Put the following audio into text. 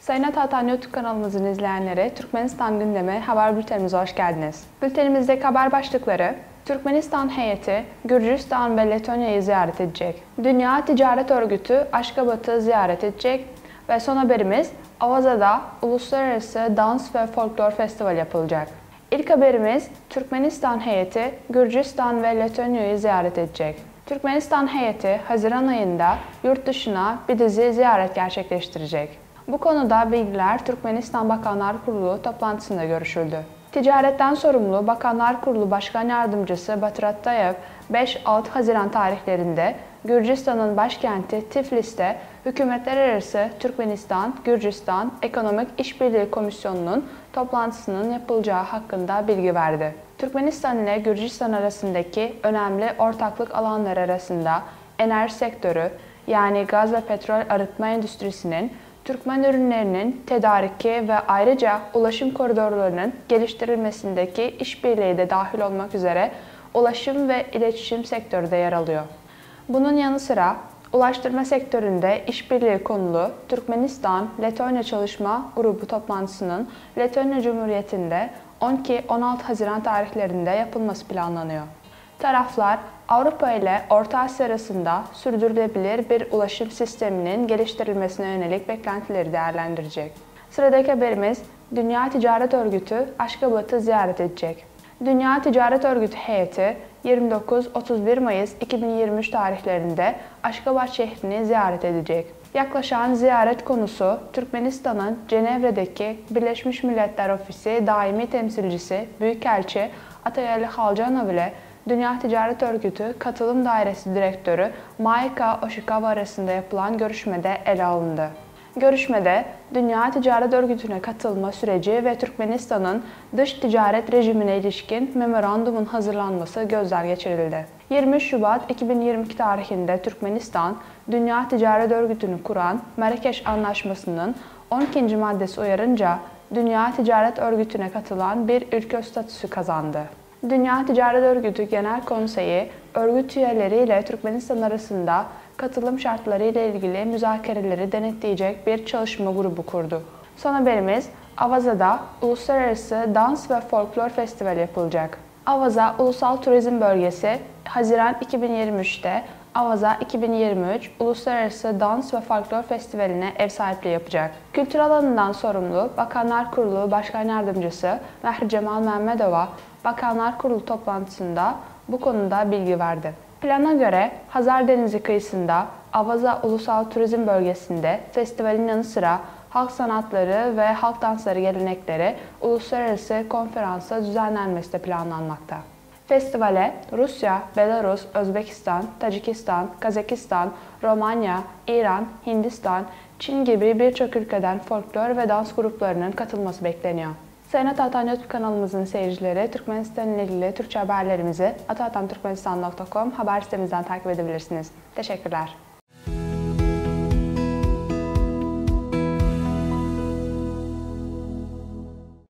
Sayın Atatan YouTube kanalımızın izleyenleri, Türkmenistan gündemi haber bültenimize hoş geldiniz. Bültenimizdeki haber başlıkları: Türkmenistan heyeti Gürcistan ve Letonya'yı ziyaret edecek. Dünya Ticaret Örgütü Aşgabat'ı ziyaret edecek ve son haberimiz Avaza'da Uluslararası Dans ve Folklor Festivali yapılacak. İlk haberimiz Türkmenistan heyeti Gürcistan ve Letonya'yı ziyaret edecek. Türkmenistan heyeti Haziran ayında yurt dışına bir dizi ziyaret gerçekleştirecek. Bu konuda bilgiler Türkmenistan Bakanlar Kurulu toplantısında görüşüldü. Ticaretten sorumlu Bakanlar Kurulu Başkan Yardımcısı Batır Atayev, 5-6 Haziran tarihlerinde Gürcistan'ın başkenti Tiflis'te Hükümetler Arası Türkmenistan-Gürcistan Ekonomik İşbirliği Komisyonu'nun toplantısının yapılacağı hakkında bilgi verdi. Türkmenistan ile Gürcistan arasındaki önemli ortaklık alanları arasında enerji sektörü, yani gaz ve petrol arıtma endüstrisinin, Türkmen ürünlerinin tedariki ve ayrıca ulaşım koridorlarının geliştirilmesindeki işbirliği de dahil olmak üzere ulaşım ve iletişim sektörü de yer alıyor. Bunun yanı sıra ulaştırma sektöründe işbirliği konulu Türkmenistan-Letonya Çalışma Grubu toplantısının Letonya Cumhuriyeti'nde 12-16 Haziran tarihlerinde yapılması planlanıyor. Taraflar, Avrupa ile Orta Asya arasında sürdürülebilir bir ulaşım sisteminin geliştirilmesine yönelik beklentileri değerlendirecek. Sıradaki haberimiz, Dünya Ticaret Örgütü Aşgabat'ı ziyaret edecek. Dünya Ticaret Örgütü heyeti 29-31 Mayıs 2023 tarihlerinde Aşgabat şehrini ziyaret edecek. Yaklaşan ziyaret konusu, Türkmenistan'ın Cenevre'deki Birleşmiş Milletler Ofisi Daimi Temsilcisi Büyükelçi Atayali Halcanov ile Dünya Ticaret Örgütü Katılım Dairesi Direktörü Maika Oshikawa arasında yapılan görüşmede ele alındı. Görüşmede Dünya Ticaret Örgütü'ne katılma süreci ve Türkmenistan'ın dış ticaret rejimine ilişkin memorandumun hazırlanması gözden geçirildi. 23 Şubat 2022 tarihinde Türkmenistan, Dünya Ticaret Örgütü'nü kuran Marrakeş Anlaşması'nın 12. maddesi uyarınca Dünya Ticaret Örgütü'ne katılan bir ülke statüsü kazandı. Dünya Ticaret Örgütü Genel Konseyi, örgüt üyeleriyle Türkmenistan arasında katılım şartları ile ilgili müzakereleri denetleyecek bir çalışma grubu kurdu. Son haberimiz, Avaza'da Uluslararası Dans ve Folklor Festivali yapılacak. Avaza Ulusal Turizm Bölgesi, Haziran 2023'te Avaza 2023 Uluslararası Dans ve Folklor Festivali'ne ev sahipliği yapacak. Kültür alanından sorumlu Bakanlar Kurulu Başkan Yardımcısı Mehri Cemal Mehmedova, Bakanlar Kurulu toplantısında bu konuda bilgi verdi. Plana göre Hazar Denizi kıyısında Avaza Ulusal Turizm Bölgesi'nde festivalin yanı sıra halk sanatları ve halk dansları gelenekleri uluslararası konferansa düzenlenmesi de planlanmakta. Festivale Rusya, Belarus, Özbekistan, Tacikistan, Kazakistan, Romanya, İran, Hindistan, Çin gibi birçok ülkeden folklor ve dans gruplarının katılması bekleniyor. Sayın Atatan YouTube kanalımızın seyircileri, Türkmenistan ile ilgili Türkçe haberlerimizi atatanturkmenistan.com haber sitemizden takip edebilirsiniz. Teşekkürler.